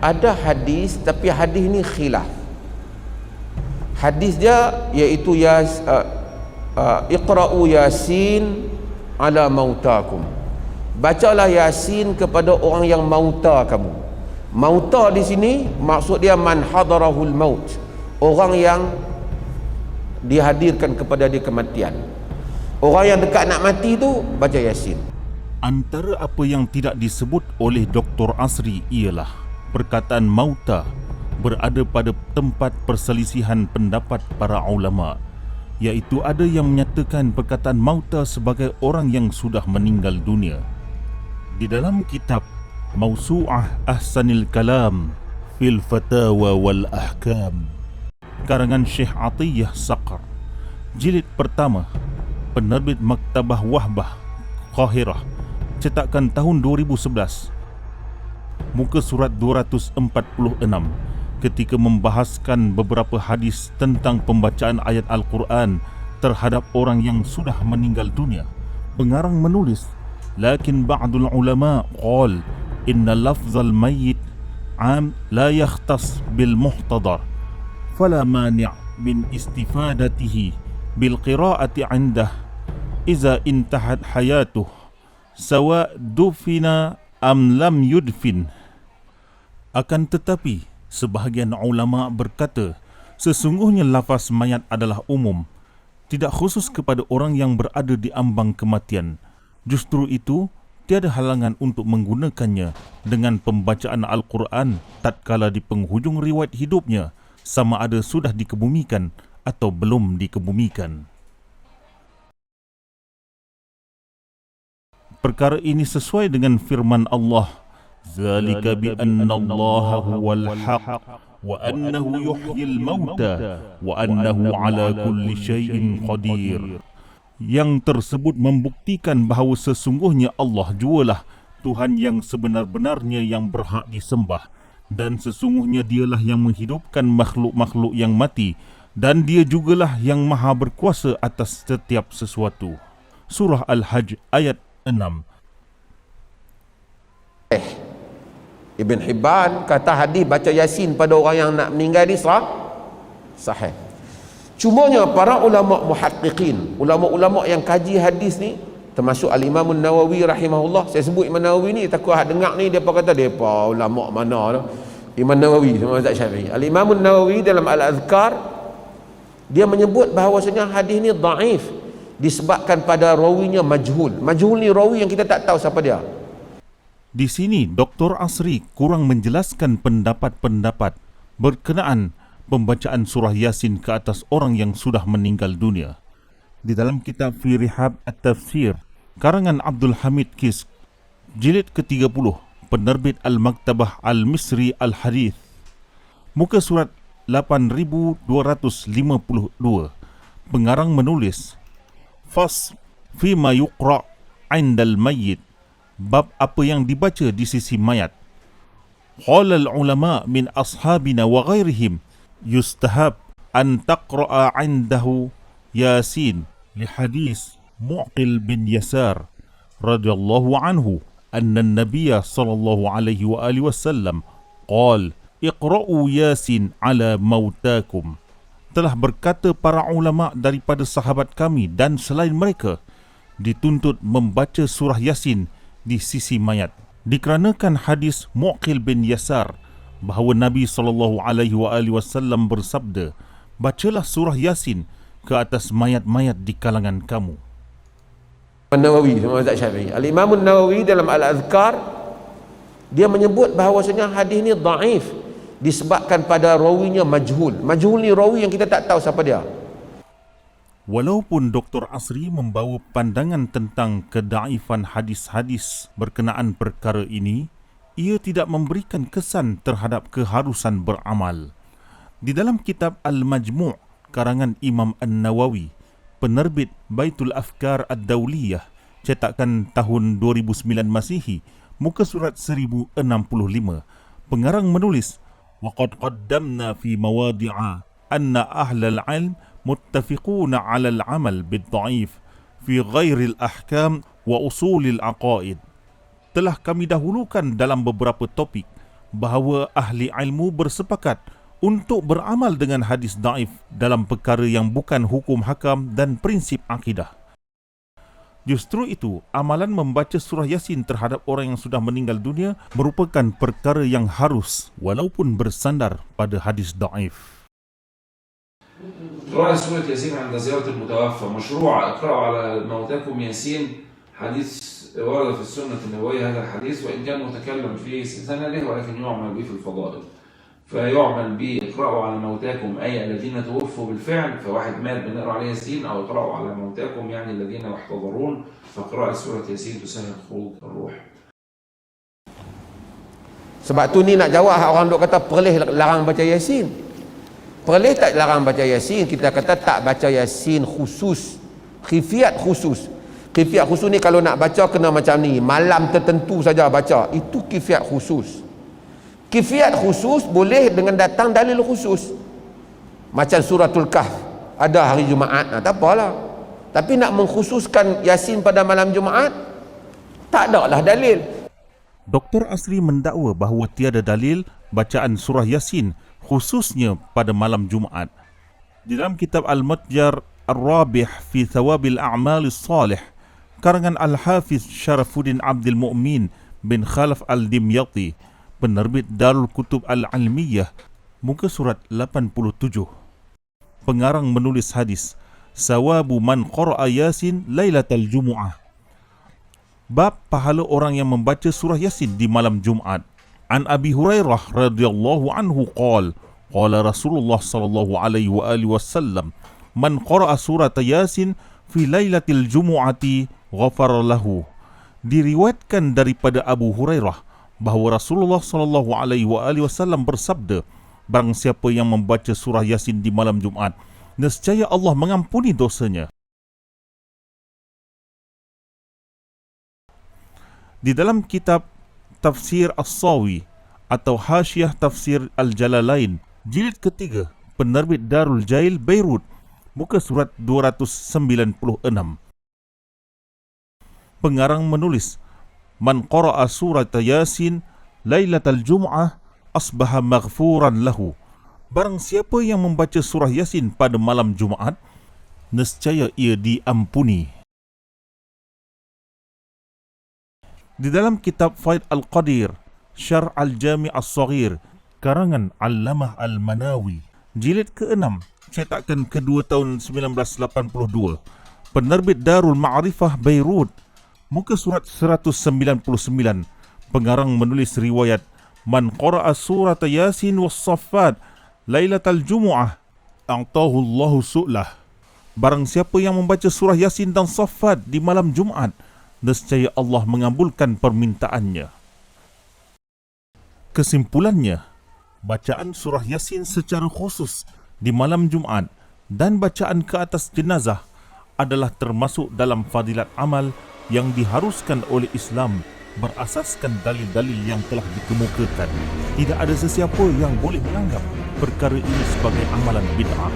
Ada hadis, tapi hadis ni khilaf. Hadis dia iaitu Iqra'u Yasin ala mautakum. Bacalah Yasin kepada orang yang mauta kamu. Mauta di sini maksud dia man hadarahul maut, orang yang dihadirkan kepada dia kematian. Orang yang dekat nak mati tu baca Yasin. Antara apa yang tidak disebut oleh Dr. Asri ialah perkataan mauta berada pada tempat perselisihan pendapat para ulama, iaitu ada yang menyatakan perkataan mauta sebagai orang yang sudah meninggal dunia. Di dalam kitab Mawsu'ah Ahsanil Kalam fil Fatawa wal Ahkam karangan Syekh Atiyah Saqar, jilid pertama, penerbit Maktabah Wahbah, Qahirah, cetakan tahun 2011, muka surat 246, ketika membahaskan beberapa hadis tentang pembacaan ayat Al-Quran terhadap orang yang sudah meninggal dunia, pengarang menulis, lakin ba'dul ulama qal inna lafzal mayyit am la yakhtas bil muhtadar fala mani' min istifadatihi bil qira'ati 'indah iza intahat hayatuh sawa dufina am lam yudfin. Akan tetapi sebahagian ulama berkata sesungguhnya lafaz mayat adalah umum, tidak khusus kepada orang yang berada di ambang kematian. Justru itu tiada halangan untuk menggunakannya dengan pembacaan Al-Quran tatkala di penghujung riwayat hidupnya, sama ada sudah dikebumikan atau belum dikebumikan. Perkara ini sesuai dengan firman Allah, zalika bi anna Allah huwal haq wa annahu yuhyil mauta wa annahu ala kulli syai'in qadir. Yang tersebut membuktikan bahawa sesungguhnya Allah jualah Tuhan yang sebenar-benarnya yang berhak disembah, dan sesungguhnya dialah yang menghidupkan makhluk-makhluk yang mati, dan dia jugalah yang maha berkuasa atas setiap sesuatu. Surah Al-Hajj ayat 6. Ibn Hibban kata hadis baca Yasin pada orang yang nak meninggal ni sahih. Cumanya para ulama muhaqqiqin, ulama-ulama yang kaji hadis ni, termasuk Al-Imam Nawawi rahimahullah. Saya sebut Imam Nawawi ni takut dengar ni depa kata depa ulama mana tu. Imam Nawawi sama mazhab Syafi'i. Al-Imam Nawawi dalam Al-Azkar dia menyebut bahawasanya hadis ni dhaif disebabkan pada rawinya majhul. Majhul ni rawi yang kita tak tahu siapa dia. Di sini Dr. Asri kurang menjelaskan pendapat-pendapat berkenaan pembacaan surah Yasin ke atas orang yang sudah meninggal dunia. Di dalam kitab Fi Rihab At-Tafsir karangan Abdul Hamid Kisk, jilid ke-30, penerbit Al-Maktabah Al-Misri Al-Hadith, muka surat 8252, pengarang menulis, Fas fima yuqra' indal mayyit, bab apa yang dibaca di sisi mayat. Qala al-ulama min ashabina wa ghairihim yustahab an taqra'a 'indahu Yasin li hadis Mu'qil bin Yasar radhiyallahu anhu anna an-nabiy sallallahu alaihi wa alihi wasallam qala iqra'u Yasin 'ala mautakum. Telah berkata para ulama daripada sahabat kami dan selain mereka dituntut membaca surah Yasin di sisi mayat, dikarenakan hadis Mu'qil bin Yasar bahawa Nabi SAW bersabda, bacalah surah Yasin ke atas mayat-mayat di kalangan kamu. Nawawi sama mazhab Syafi'i. Al-Imam Nawawi dalam Al-Azkar dia menyebut bahawasanya hadis ni dhaif disebabkan pada rawinya majhul. Majhul ni rawi yang kita tak tahu siapa dia. Walaupun Dr. Asri membawa pandangan tentang kedaifan hadis-hadis berkenaan perkara ini, ia tidak memberikan kesan terhadap keharusan beramal. Di dalam kitab Al-Majmu' karangan Imam An-Nawawi, penerbit Baitul Afkar Ad-Dawliyah, cetakan tahun 2009 Masihi, muka surat 1065, pengarang menulis, وَقَدْ قَدَّمْنَا فِي مَوَادِعَ أَنَّ أَهْلَ الْعِلْمِ مُتَّفِقُونَ عَلَى الْعَمَلِ بِالضَّعِيفِ فِي غَيْرِ الْأَحْكَامِ وَأُصُولِ الْعَقَائِدِ. Telah kami dahulukan dalam beberapa topik bahawa ahli ilmu bersepakat untuk beramal dengan hadis daif dalam perkara yang bukan hukum hakam dan prinsip akidah. Justru itu, amalan membaca surah Yasin terhadap orang yang sudah meninggal dunia merupakan perkara yang harus walaupun bersandar pada hadis daif. قراءة سورة ياسين عند زيارة المتوفى مشروع. اقرأوا على موتاكم ياسين، حديث ورد في السنة النبوية هذا الحديث، وإن كان متكلم في سنده ولكن يعمل به في الفضائل. فيعمل به اقرأوا على موتاكم أي الذين توفوا بالفعل، فواحد مات بنقرأ عليه ياسين، أو اقرأوا على موتاكم يعني الذين يحتضرون، فقراءة سورة ياسين تسهل خروج الروح. Sebab tu ni nak jawab orang duk kata perleh larang baca Yasin. Perleh tak larang baca Yasin, kita kata tak baca Yasin khusus, khifiat khusus. Khifiat khusus ni kalau nak baca kena macam ni, malam tertentu saja baca, itu khifiat khusus. Khifiat khusus boleh dengan datang dalil khusus. Macam suratul Kahf ada hari Jumaat, tak apalah. Tapi nak mengkhususkan Yasin pada malam Jumaat, tak ada lah dalil. Dr. Asri mendakwa bahawa tiada dalil bacaan surah Yasin khususnya pada malam Jumaat. Di dalam kitab Al-Matjar Ar-Rabih fi Thawabil A'mal Salih, karangan Al-Hafiz Syarafuddin Abdul Mu'min bin Khalaf Al-Dimyati, penerbit Darul Kutub Al-Almiyah, muka surat 87. Pengarang menulis hadis, sawabu man qara'a Yasin lailatal Jumu'ah. Bab pahala orang yang membaca surah Yasin di malam Jumaat. An Abi Hurairah radhiyallahu anhu qala Rasulullah sallallahu alaihi wasallam, man qara'a surah Yasin fi lailatil Jumu'ati ghafara lahu. Diriwayatkan daripada Abu Hurairah bahawa Rasulullah sallallahu alaihi wasallam bersabda, barang siapa yang membaca surah Yasin di malam Jumaat, nescaya Allah mengampuni dosanya. Di dalam kitab Tafsir As-Sawi atau Hasyiah Tafsir Al-Jalalain, jilid ketiga, penerbit Darul Jail Beirut, muka surat 296. Pengarang menulis, man qara'a surat Yasin lailatal Jum'ah asbaha maghfuran lahu. Barang siapa yang membaca surah Yasin pada malam Jumaat, nescaya ia diampuni. Di dalam kitab Faid Al-Qadir, Syarh Al-Jami' As-Saghir, karangan Allamah Al-Manawi, jilid ke-6, cetakan kedua tahun 1982, penerbit Darul Ma'rifah Beirut, muka surat 199. Pengarang menulis riwayat, man qara'a surat Yasin was-Saffat lailatal Jumu'ah a'tahu Allahu su'lah. Barang siapa yang membaca surah Yasin dan Saffat di malam Jumaat, nescaya Allah mengabulkan permintaannya. Kesimpulannya, bacaan surah Yasin secara khusus di malam Jumaat dan bacaan ke atas jenazah adalah termasuk dalam fadilat amal yang diharuskan oleh Islam berasaskan dalil-dalil yang telah dikemukakan. Tidak ada sesiapa yang boleh menganggap perkara ini sebagai amalan bid'ah.